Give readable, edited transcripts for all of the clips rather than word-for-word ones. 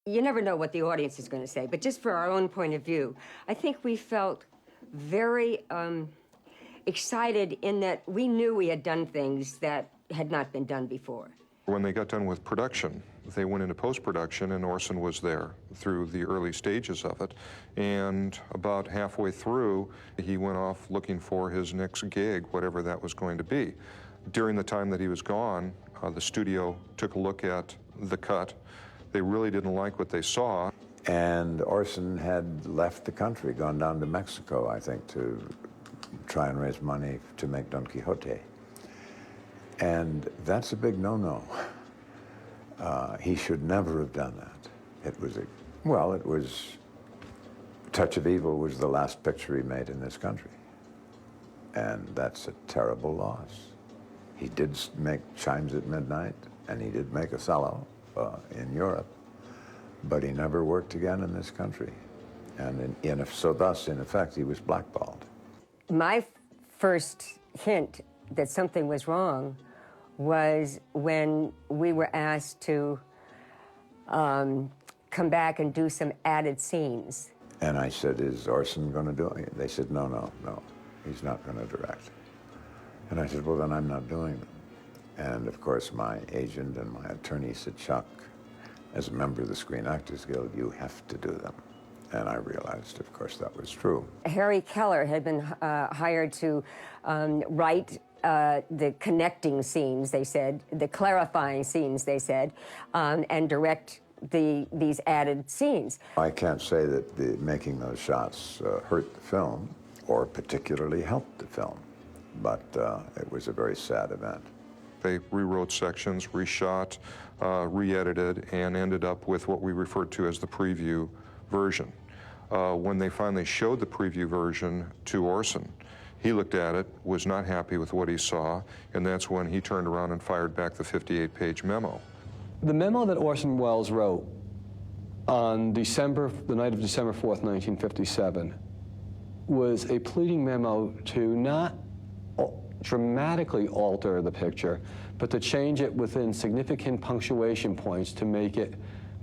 You never know what the audience is going to say, but just for our own point of view, I think we felt very excited in that we knew we had done things that had not been done before. When they got done with production, they went into post-production, and Orson was there through the early stages of it. And about halfway through, he went off looking for his next gig, whatever that was going to be. During the time that he was gone, the studio took a look at the cut. They really didn't like what they saw. And Orson had left the country, gone down to Mexico, I think, to try and raise money to make Don Quixote. And that's a big no-no. He should never have done that. It was, Touch of Evil was the last picture he made in this country. And that's a terrible loss. He did make Chimes at Midnight, and he did make Othello in Europe, but he never worked again in this country. And thus, in effect, he was blackballed. My first hint that something was wrong was when we were asked to come back and do some added scenes. And I said, is Orson going to do it? They said, no, he's not going to direct. And I said, well, then I'm not doing them. And of course, my agent and my attorney said, Chuck, as a member of the Screen Actors Guild, you have to do them. And I realized, of course, that was true. Harry Keller had been hired to write the connecting scenes, they said, the clarifying scenes, they said, and direct these added scenes. I can't say that making those shots hurt the film or particularly helped the film, but it was a very sad event. They rewrote sections, reshot, re-edited, and ended up with what we referred to as the preview version. When they finally showed the preview version to Orson, he looked at it, was not happy with what he saw, and that's when he turned around and fired back the 58-page memo. The memo that Orson Welles wrote on the night of December 4th, 1957, was a pleading memo to not dramatically alter the picture, but to change it within significant punctuation points to make it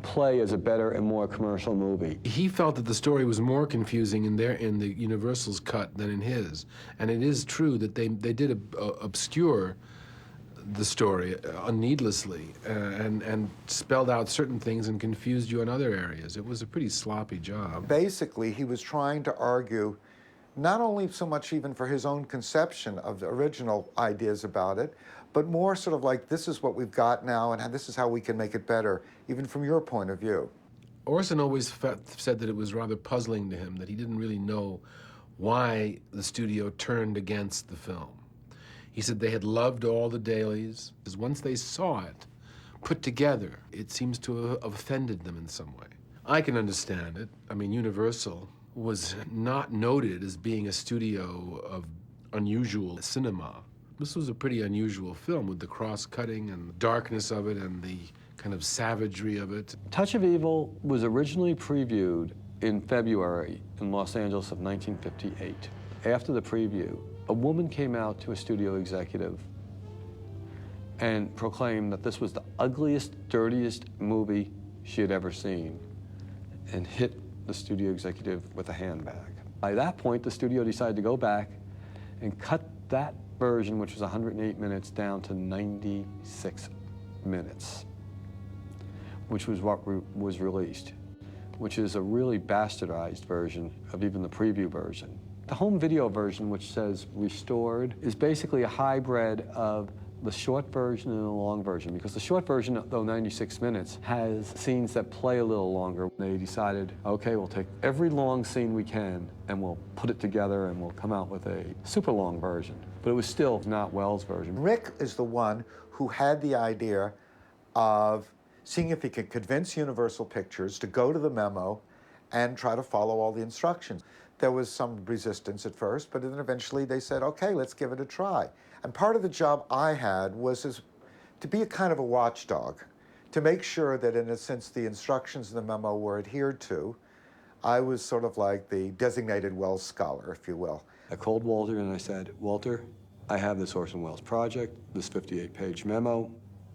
play as a better and more commercial movie. He felt that the story was more confusing in the Universal's cut than in his. And it is true that they did obscure the story needlessly and spelled out certain things and confused you in other areas. It was a pretty sloppy job. Basically, he was trying to argue not only so much even for his own conception of the original ideas about it, but more sort of like, this is what we've got now and this is how we can make it better, even from your point of view. Orson always said that it was rather puzzling to him, that he didn't really know why the studio turned against the film. He said they had loved all the dailies, because once they saw it put together, it seems to have offended them in some way. I can understand it. I mean, Universal was not noted as being a studio of unusual cinema. This was a pretty unusual film with the cross-cutting and the darkness of it and the kind of savagery of it. Touch of Evil was originally previewed in February in Los Angeles of 1958. After the preview, a woman came out to a studio executive and proclaimed that this was the ugliest, dirtiest movie she had ever seen, and hit the studio executive with a handbag. By that point, the studio decided to go back and cut that version, which was 108 minutes, down to 96 minutes, which was what was released, which is a really bastardized version of even the preview version. The home video version, which says restored, is basically a hybrid of the short version and the long version, because the short version, though 96 minutes, has scenes that play a little longer. They decided, okay, we'll take every long scene we can and we'll put it together and we'll come out with a super long version. But it was still not Welles' version. Rick is the one who had the idea of seeing if he could convince Universal Pictures to go to the memo and try to follow all the instructions. There was some resistance at first, but then eventually they said, okay, let's give it a try. And part of the job I had was to be a kind of a watchdog, to make sure that, in a sense, the instructions in the memo were adhered to. I was sort of like the designated Welles scholar, if you will. I called Walter and I said, Walter, I have this Orson Welles project, this 58-page memo.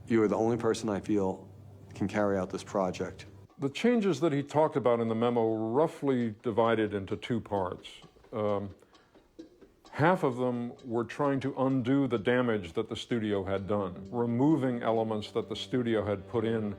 You are the only person I feel can carry out this project. The changes that he talked about in the memo roughly divided into two parts. Half of them were trying to undo the damage that the studio had done, removing elements that the studio had put in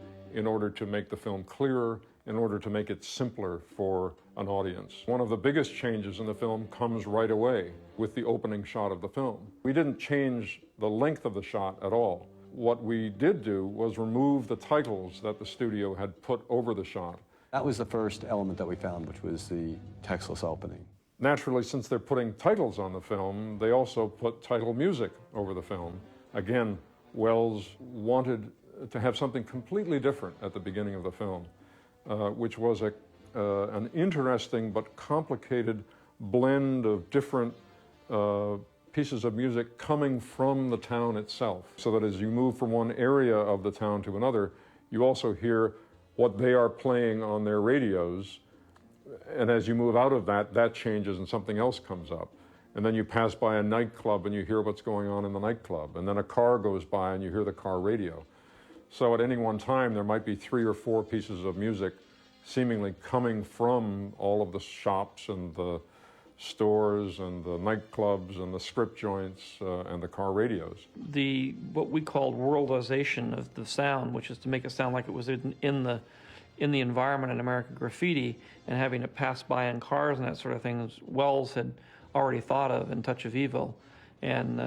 order to make the film clearer, in order to make it simpler for an audience. One of the biggest changes in the film comes right away with the opening shot of the film. We didn't change the length of the shot at all. What we did do was remove the titles that the studio had put over the shot. That was the first element that we found, which was the textless opening. Naturally, since they're putting titles on the film, they also put title music over the film. Again, Wells wanted to have something completely different at the beginning of the film, which was an interesting but complicated blend of different pieces of music coming from the town itself, so that as you move from one area of the town to another, you also hear what they are playing on their radios, and as you move out of that, that changes and something else comes up. And then you pass by a nightclub and you hear what's going on in the nightclub, and then a car goes by and you hear the car radio. So at any one time, there might be 3 or 4 pieces of music seemingly coming from all of the shops and the stores and the nightclubs and the strip joints and the car radios. What we called worldization of the sound, which is to make it sound like it was in the environment in American Graffiti, and having it pass by in cars and that sort of thing, Wells had already thought of in Touch of Evil, and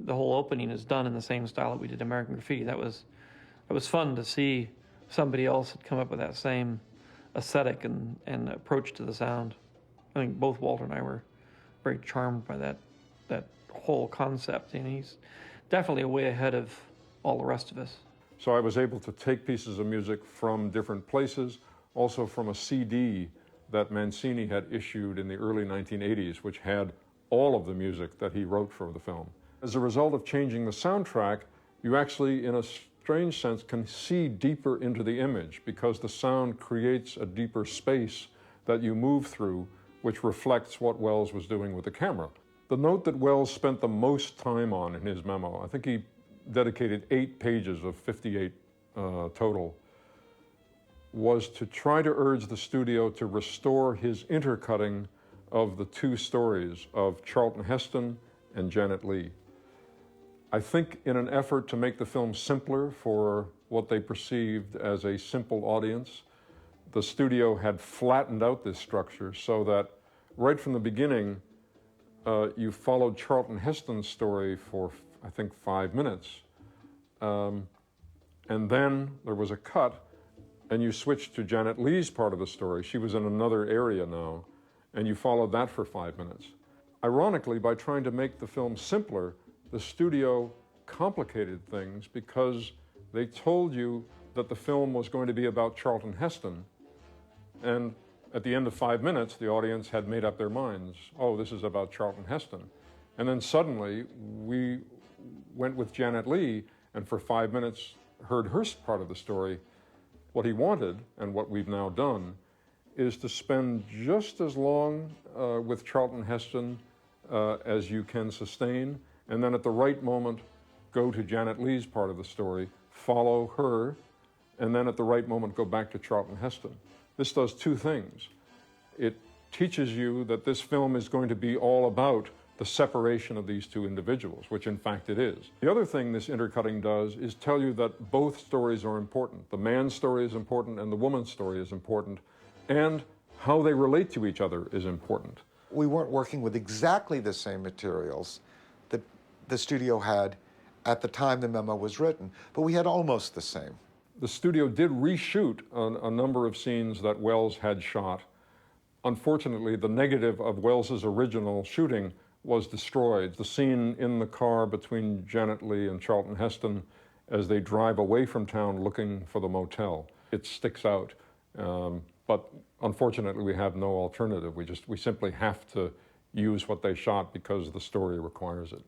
the whole opening is done in the same style that we did American Graffiti. That was fun to see somebody else had come up with that same aesthetic and approach to the sound. I think both Walter and I were very charmed by that whole concept, and he's definitely way ahead of all the rest of us. So I was able to take pieces of music from different places, also from a CD that Mancini had issued in the early 1980s, which had all of the music that he wrote for the film. As a result of changing the soundtrack, you actually, in a strange sense, can see deeper into the image, because the sound creates a deeper space that you move through, which reflects what Wells was doing with the camera. The note that Wells spent the most time on in his memo, I think he dedicated 8 pages of 58 total, was to try to urge the studio to restore his intercutting of the 2 stories of Charlton Heston and Janet Leigh. I think in an effort to make the film simpler for what they perceived as a simple audience, the studio had flattened out this structure so that right from the beginning, you followed Charlton Heston's story for, I think, 5 minutes. And then there was a cut, and you switched to Janet Leigh's part of the story. She was in another area now, and you followed that for 5 minutes. Ironically, by trying to make the film simpler, the studio complicated things, because they told you that the film was going to be about Charlton Heston, and at the end of 5 minutes, the audience had made up their minds, oh, this is about Charlton Heston. And then suddenly, we went with Janet Leigh, and for 5 minutes heard her part of the story. What he wanted, and what we've now done, is to spend just as long with Charlton Heston as you can sustain, and then at the right moment, go to Janet Leigh's part of the story, follow her, and then at the right moment, go back to Charlton Heston. This does 2 things. It teaches you that this film is going to be all about the separation of these 2 individuals, which in fact it is. The other thing this intercutting does is tell you that both stories are important. The man's story is important and the woman's story is important, and how they relate to each other is important. We weren't working with exactly the same materials that the studio had at the time the memo was written, but we had almost the same. The studio did reshoot a number of scenes that Wells had shot. Unfortunately, the negative of Wells's original shooting was destroyed. The scene in the car between Janet Leigh and Charlton Heston as they drive away from town looking for the motel. It sticks out, but unfortunately we have no alternative. We simply have to use what they shot because the story requires it.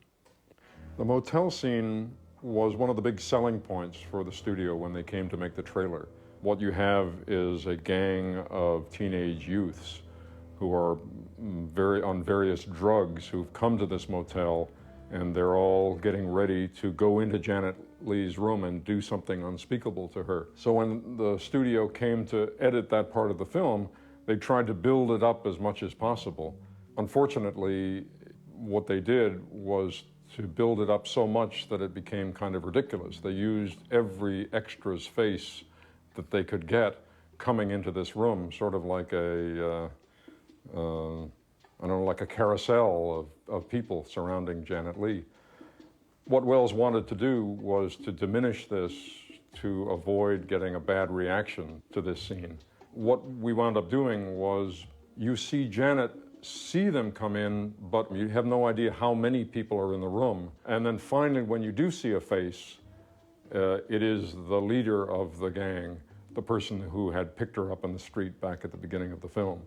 The motel scene was one of the big selling points for the studio when they came to make the trailer. What you have is a gang of teenage youths who are on various drugs, who've come to this motel and they're all getting ready to go into Janet Leigh's room and do something unspeakable to her. So when the studio came to edit that part of the film, they tried to build it up as much as possible. Unfortunately, what they did was to build it up so much that it became kind of ridiculous. They used every extra's face that they could get coming into this room, sort of like a, I don't know, like a carousel of people surrounding Janet Leigh. What Wells wanted to do was to diminish this to avoid getting a bad reaction to this scene. What we wound up doing was, you see Janet see them come in, but you have no idea how many people are in the room. And then finally, when you do see a face, it is the leader of the gang, the person who had picked her up on the street back at the beginning of the film.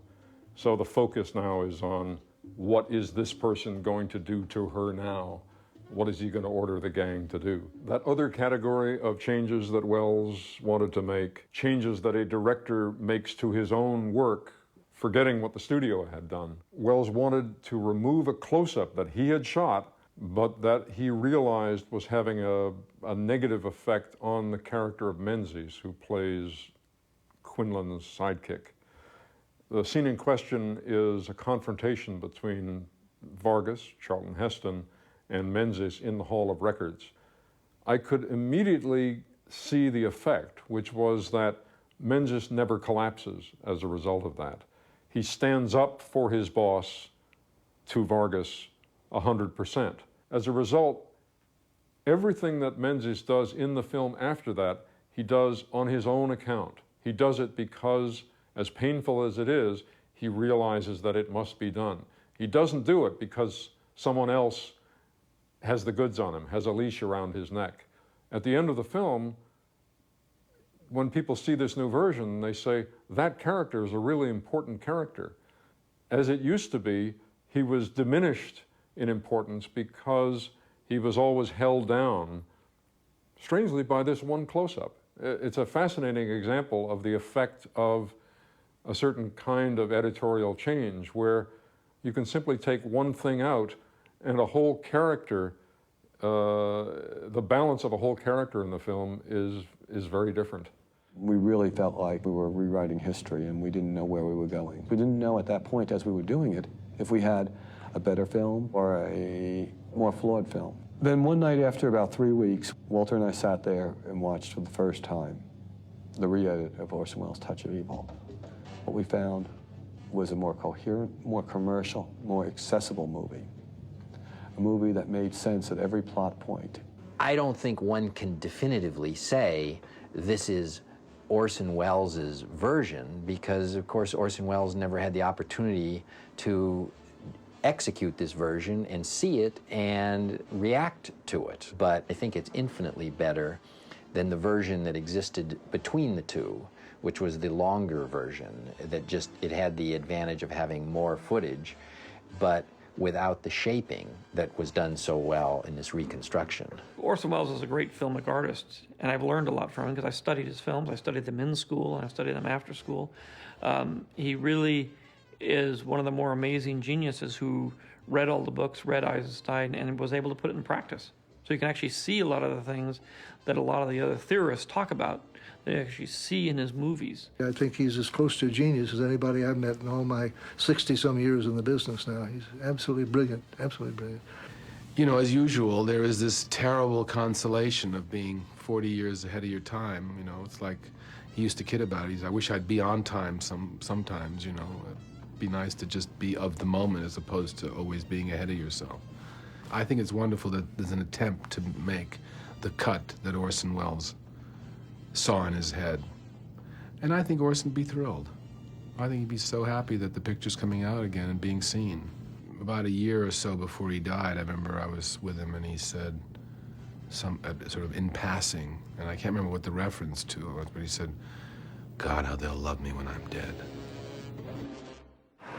So the focus now is on, what is this person going to do to her now? What is he going to order the gang to do? That other category of changes that Wells wanted to make, changes that a director makes to his own work, forgetting what the studio had done. Wells wanted to remove a close-up that he had shot, but that he realized was having a negative effect on the character of Menzies, who plays Quinlan's sidekick. The scene in question is a confrontation between Vargas, Charlton Heston, and Menzies in the Hall of Records. I could immediately see the effect, which was that Menzies never collapses as a result of that. He stands up for his boss, to Vargas, 100%. As a result, everything that Menzies does in the film after that, he does on his own account. He does it because, as painful as it is, he realizes that it must be done. He doesn't do it because someone else has the goods on him, has a leash around his neck. At the end of the film, when people see this new version, they say, that character is a really important character. As it used to be, he was diminished in importance because he was always held down, strangely, by this one close-up. It's a fascinating example of the effect of a certain kind of editorial change, where you can simply take one thing out and a whole character, the balance of a whole character in the film is very different. We really felt like we were rewriting history, and we didn't know where we were going. We didn't know at that point, as we were doing it, if we had a better film or a more flawed film. Then one night, after about 3 weeks, Walter and I sat there and watched for the first time the re-edit of Orson Welles' Touch of Evil. What we found was a more coherent, more commercial, more accessible movie. A movie that made sense at every plot point. I don't think one can definitively say this is Orson Welles' version, because of course Orson Welles never had the opportunity to execute this version and see it and react to it. But I think it's infinitely better than the version that existed between the two, which was the longer version, that just, it had the advantage of having more footage, but without the shaping that was done so well in this reconstruction. Orson Welles is a great filmic artist, and I've learned a lot from him because I studied his films. I studied them in school, and I studied them after school. He really is one of the more amazing geniuses who read all the books, read Eisenstein, and was able to put it in practice. So you can actually see a lot of the things that a lot of the other theorists talk about, they actually see in his movies. I think he's as close to a genius as anybody I've met in all my 60-some years in the business now. He's absolutely brilliant, absolutely brilliant. You know, as usual, there is this terrible consolation of being 40 years ahead of your time. You know, it's like he used to kid about it. I wish I'd be on time sometimes, you know. It'd be nice to just be of the moment as opposed to always being ahead of yourself. I think it's wonderful that there's an attempt to make the cut that Orson Welles saw in his head. And I think Orson would be thrilled. I think he'd be so happy that the picture's coming out again and being seen. About a year or so before he died, I remember I was with him and he said, sort of in passing, and I can't remember what the reference to was, but he said, "God, how they'll love me when I'm dead."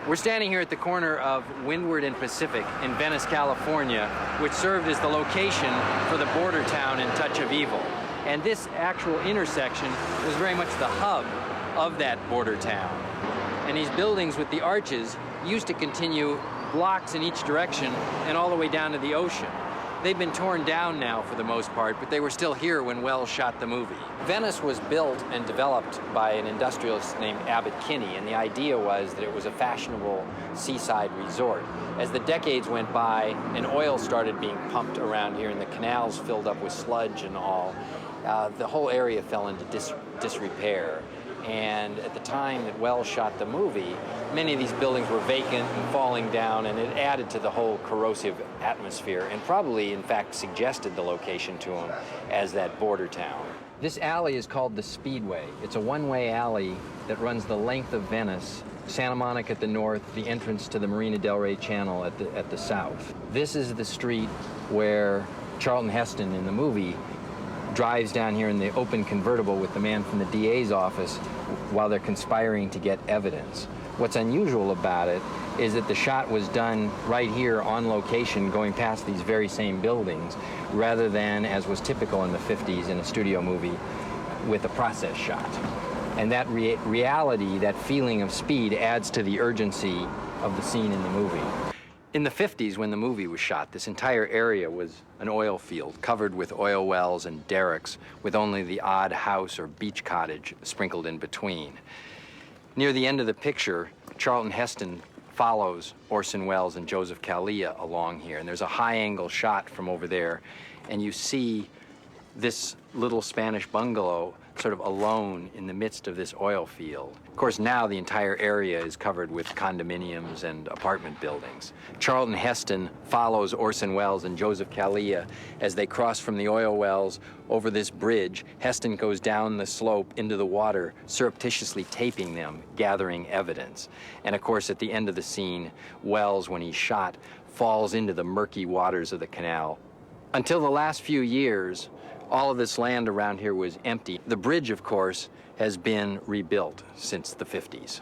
We're standing here at the corner of Windward and Pacific in Venice, California, which served as the location for the border town in Touch of Evil. And this actual intersection was very much the hub of that border town. And these buildings with the arches used to continue blocks in each direction and all the way down to the ocean. They've been torn down now for the most part, but they were still here when Wells shot the movie. Venice was built and developed by an industrialist named Abbot Kinney, and the idea was that it was a fashionable seaside resort. As the decades went by and oil started being pumped around here and the canals filled up with sludge and all, the whole area fell into disrepair. And at the time that Wells shot the movie, many of these buildings were vacant and falling down, and it added to the whole corrosive atmosphere and probably, in fact, suggested the location to him as that border town. This alley is called the Speedway. It's a one-way alley that runs the length of Venice, Santa Monica at the north, the entrance to the Marina del Rey Channel at the south. This is the street where Charlton Heston in the movie drives down here in the open convertible with the man from the DA's office while they're conspiring to get evidence. What's unusual about it is that the shot was done right here on location going past these very same buildings rather than, as was typical in the 50s in a studio movie, with a process shot. And that reality, that feeling of speed adds to the urgency of the scene in the movie. In the 50s, when the movie was shot, this entire area was an oil field covered with oil wells and derricks with only the odd house or beach cottage sprinkled in between. Near the end of the picture, Charlton Heston follows Orson Welles and Joseph Kalia along here, and there's a high-angle shot from over there, and you see this little Spanish bungalow sort of alone in the midst of this oil field. Of course, now the entire area is covered with condominiums and apartment buildings. Charlton Heston follows Orson Welles and Joseph Kalia as they cross from the oil wells over this bridge. Heston goes down the slope into the water, surreptitiously taping them, gathering evidence. And of course, at the end of the scene, Welles, when he's shot, falls into the murky waters of the canal. Until the last few years, all of this land around here was empty. The bridge, of course, has been rebuilt since the 50s.